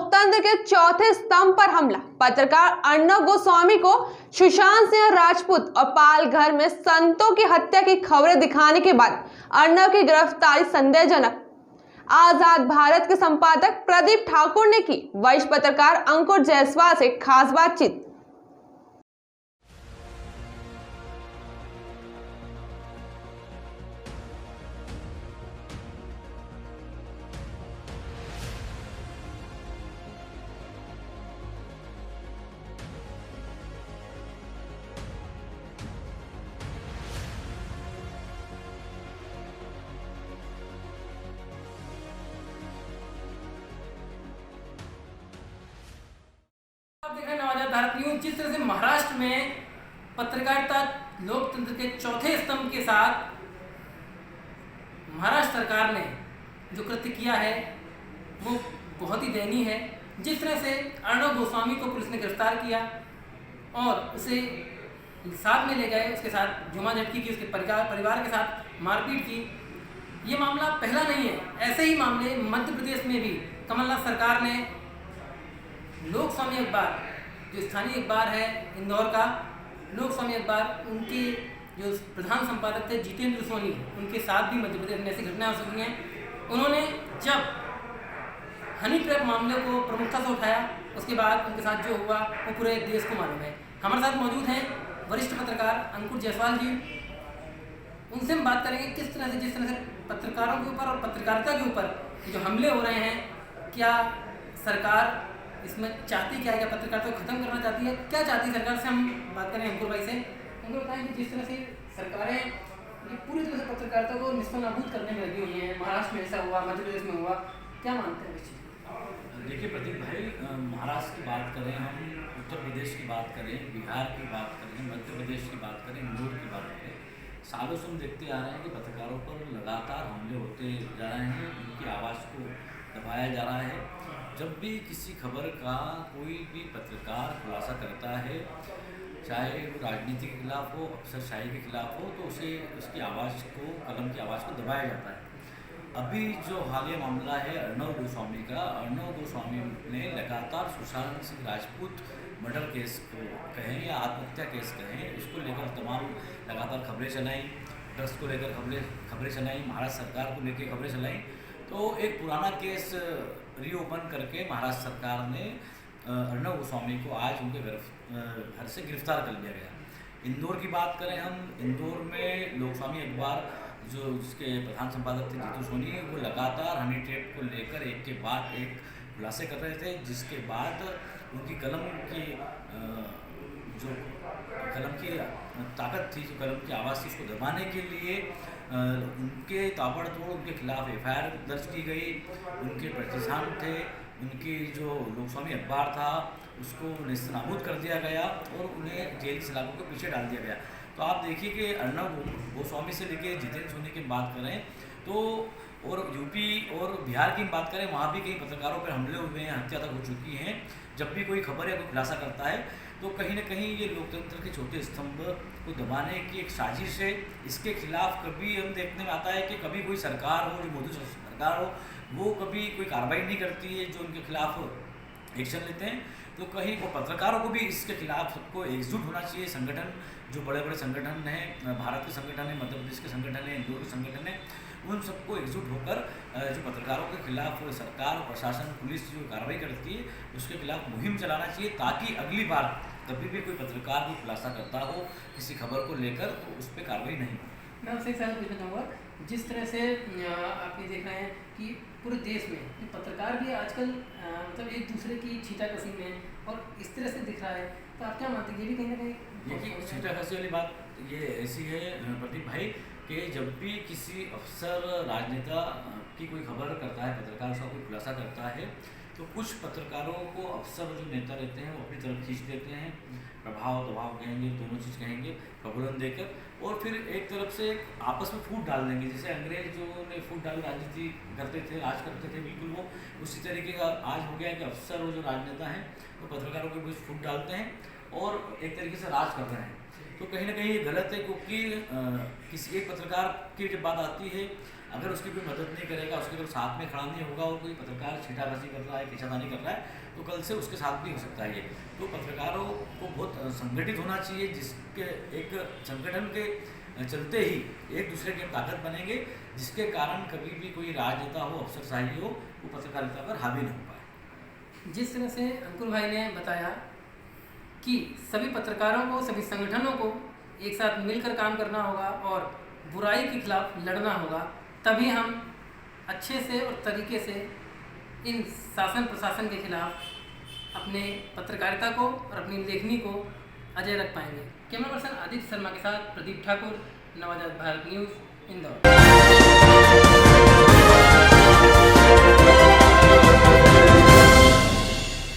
लोकतंत्र के चौथे स्तंभ पर हमला। पत्रकार अर्णव गोस्वामी को सुशांत सिंह राजपूत और पालघर में संतों की हत्या की खबरें दिखाने के बाद अर्णव की गिरफ्तारी संदेहजनक। आजाद भारत के संपादक प्रदीप ठाकुर ने की वरिष्ठ पत्रकार अंकुर जायसवाल से खास बातचीत। आप देख रहे हैं आजाद भारत न्यूज। जिस तरह से महाराष्ट्र में पत्रकारिता लोकतंत्र के चौथे स्तंभ के साथ महाराष्ट्र सरकार ने जो कृत्य किया है वो बहुत ही दयनीय है। जिस तरह से अर्णव गोस्वामी को पुलिस ने गिरफ्तार किया और उसे साथ में ले गए, उसके साथ झूमाझटकी की, उसके परिवार के साथ मारपीट की। ये मामला पहला नहीं है। ऐसे ही मामले मध्य प्रदेश में भी कमलनाथ सरकार ने लोकस्वामी अखबार, जो स्थानीय अखबार है इंदौर का लोकस्वामी अखबार, उनके जो प्रधान संपादक थे जितेंद्र सोनी, उनके साथ भी मध्य प्रदेश में ऐसी घटनाएं हो सकती हैं। उन्होंने जब हनी ट्रैप मामले को प्रमुखता से उठाया, उसके बाद उनके साथ जो हुआ वो पूरे देश को मालूम है। हमारे साथ मौजूद हैं वरिष्ठ पत्रकार अंकुर जायसवाल जी। उनसे हम बात करेंगे जिस तरह से पत्रकारों के ऊपर और पत्रकारिता के ऊपर जो हमले हो रहे हैं, क्या सरकार इसमें चाहती क्या है, क्या पत्रकारिता को खत्म करना चाहती है, क्या चाहती है सरकार से। हम बात करें अंकुर भाई से। अंकुर बताएं कि जिस तरह से सरकारें ये पूरी तरह से पत्रकारिता को निस्तानाबूद करने में लगी हुई हैं, महाराष्ट्र में ऐसा हुआ, मध्य प्रदेश में हुआ, क्या मानते हैं इस चीज़? देखिए प्रदीप भाई, महाराष्ट्र की बात करें, हम उत्तर प्रदेश की बात करें, बिहार की बात करें, मध्य प्रदेश की बात करें, इंदौर की बात करें, सालों से हम देखते आ रहे हैं कि पत्रकारों पर लगातार हमले होते जा रहे हैं, उनकी आवाज़ को दबाया जा रहा है। जब भी किसी खबर का कोई भी पत्रकार खुलासा करता है, चाहे वो राजनीति के खिलाफ हो, अफसरशाही के खिलाफ हो, तो उसे उसकी आवाज़ को, कलम की आवाज़ को दबाया जाता है। अभी जो हालिया मामला है अर्णव गोस्वामी का, अर्णव गोस्वामी ने लगातार सुशांत सिंह राजपूत मर्डर केस को कहें या आत्महत्या केस कहें, उसको लेकर तमाम लगातार खबरें चलाई, ड्रग्स को लेकर खबरें चलाई, महाराष्ट्र सरकार को लेकर खबरें चलाई। तो एक पुराना केस रीओपन करके महाराष्ट्र सरकार ने अर्णव गोस्वामी को आज उनके घर से गिरफ्तार कर लिया गया। इंदौर की बात करें हम, इंदौर में लोकस्वामी अखबार जो उसके प्रधान संपादक थे जितेंद्र सोनी, वो लगातार हनी ट्रैप को लेकर एक के बाद एक खुलासे कर रहे थे, जिसके बाद उनकी कलम की ताकत थी, जो कलम की आवाज़ थी, उसको दबाने के लिए उनके ताबड़तोड़ उनके खिलाफ एफआईआर दर्ज की गई। उनके प्रतिष्ठान थे, उनकी जो लोकस्वामी अखबार था उसको नेस्तनाबूद कर दिया गया और उन्हें जेल की सलाखों के पीछे डाल दिया गया। तो आप देखिए कि अर्णव गोस्वामी से लेकर जितेंद्र सोनी की बात करें तो, और यूपी और बिहार की बात करें, वहाँ भी कई पत्रकारों पर हमले हुए हैं, हत्या तक हो चुकी हैं। जब भी कोई खबर या कोई खुलासा करता है तो कहीं ना कहीं ये लोकतंत्र के छोटे स्तंभ को दबाने की एक साजिश है। इसके खिलाफ कभी हम देखने में आता है कि कभी कोई सरकार हो, जो मोदी सरकार हो, वो कभी कोई कार्रवाई नहीं करती है, जो उनके खिलाफ एक्शन लेते हैं। तो कहीं वो पत्रकारों को भी इसके खिलाफ सबको एकजुट होना चाहिए। संगठन, जो बड़े बड़े संगठन हैं, भारत के संगठन है, मध्य प्रदेश के संगठन है, इंदौर के संगठन है, उन सबको एकजुट होकर जो पत्रकारों के खिलाफ सरकार और प्रशासन, पुलिस जो कार्रवाई करती है उसके खिलाफ मुहिम चलाना चाहिए, ताकि अगली बार कभी भी कोई पत्रकार भी खुलासा करता हो किसी खबर को लेकर तो उस पर कार्रवाई नहीं हो। मैं आपसे एक सवाल पूछना चाहूँगा। जिस तरह से आप ये देख रहे हैं कि पूरे देश में पत्रकार भी आजकल मतलब एक दूसरे की छींटाकशी में और इस तरह से दिख रहा है, तो आप क्या मानते हैं ये भी कहीं ना कहीं? देखिए, छींटाकशी वाली बात ये ऐसी है प्रदीप भाई कि जब भी किसी अफसर, राजनेता की कोई खबर करता है, पत्रकार उसका कोई खुलासा करता है, तो कुछ पत्रकारों को अफसर जो नेता रहते हैं वो अपनी तरफ खींच देते हैं, प्रभाव दबाव कहेंगे, दोनों चीज़ कहेंगे, प्रबोधन देकर, और फिर एक तरफ से आपस में फूट डाल देंगे। जैसे अंग्रेज जो ने फूट डाल राजनीति करते थे, राज करते थे, बिल्कुल वो उसी तरीके का आज हो गया कि अफसर और जो राजनेता हैं वो पत्रकारों के बीच फूट डालते हैं और एक तरीके से राज कर रहे हैं। तो कहीं ना कहीं ये गलत है, क्योंकि किसी एक पत्रकार की जब बात आती है, अगर उसकी कोई मदद नहीं करेगा, उसके अगर साथ में खड़ा नहीं होगा और कोई पत्रकार छींटाकशी कर रहा है, खींचातानी कर रहा है, तो कल से उसके साथ भी हो सकता है ये। तो पत्रकारों को बहुत संगठित होना चाहिए, जिसके एक संगठन के चलते ही एक दूसरे के ताकत बनेंगे, जिसके कारण कभी भी कोई राजनेता हो, अफसरशाही हो, वो पत्रकारिता पर हावी न हो पाए। जिस तरह से अंकुर भाई ने बताया कि सभी पत्रकारों को, सभी संगठनों को एक साथ मिलकर काम करना होगा और बुराई के खिलाफ लड़ना होगा, तभी हम अच्छे से और तरीके से इन शासन प्रशासन के खिलाफ अपने पत्रकारिता को और अपनी लेखनी को अजय रख पाएंगे। कैमरा पर्सन आदित्य शर्मा के साथ प्रदीप ठाकुर, नवजात भारत न्यूज़, इंदौर।